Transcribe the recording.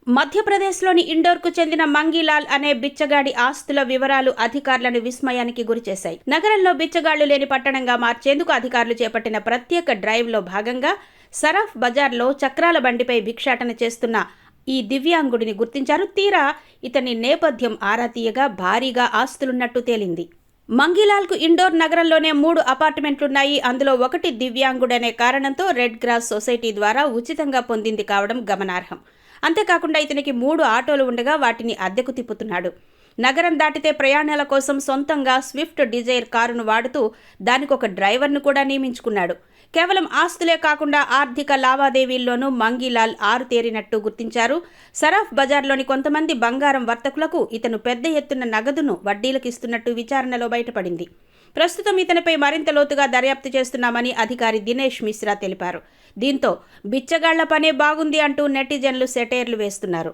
మధ్యప్రదేశ్లోని ఇండోర్కు చెందిన మంగీలాల్ అనే బిచ్చగాడి ఆస్తుల వివరాలు అధికారులను విస్మయానికి గురిచేశాయి. నగరంలో బిచ్చగాళ్లు లేని పట్టణంగా మార్చేందుకు అధికారులు చేపట్టిన ప్రత్యేక డ్రైవ్లో భాగంగా సరఫ్ బజార్లో చక్రాల బండిపై భిక్షాటన చేస్తున్న ఈ దివ్యాంగుడిని గుర్తించారు. తీరా ఇతని నేపథ్యం ఆరా తీయగా భారీగా ఆస్తులున్నట్టు తేలింది. మంగీలాల్కు ఇండోర్ నగరంలోనే 3 అపార్ట్మెంట్లున్నాయి. అందులో ఒకటి దివ్యాంగుడనే కారణంతో రెడ్ క్రాస్ సొసైటీ ద్వారా ఉచితంగా పొందింది కావడం గమనార్హం. అంతేకాకుండా ఇతనికి 3 ఆటోలు ఉండగా వాటిని అద్దెకు తిప్పుతున్నాడు. నగరం దాటితే ప్రయాణాల కోసం సొంతంగా స్విఫ్ట్ డిజైర్ కారును వాడుతూ దానికి ఒక డ్రైవర్ను కూడా నియమించుకున్నాడు. కేవలం ఆస్తులే కాకుండా ఆర్థిక లావాదేవీల్లోనూ మంగీలాల్ ఆరుతేరినట్టు గుర్తించారు. సరఫ్ బజార్లోని కొంతమంది బంగారం వర్తకులకు ఇతను పెద్ద ఎత్తున నగదును వడ్డీలకు ఇస్తున్నట్టు విచారణలో బయటపడింది. ప్రస్తుతం ఇతనిపై మరింత లోతుగా దర్యాప్తు చేస్తున్నామని అధికారి దినేష్ మిశ్రా తెలిపారు. దీంతో బిచ్చగాళ్ల పనే బాగుంది అంటూ నెటిజన్లు సెటైర్లు వేస్తున్నారు.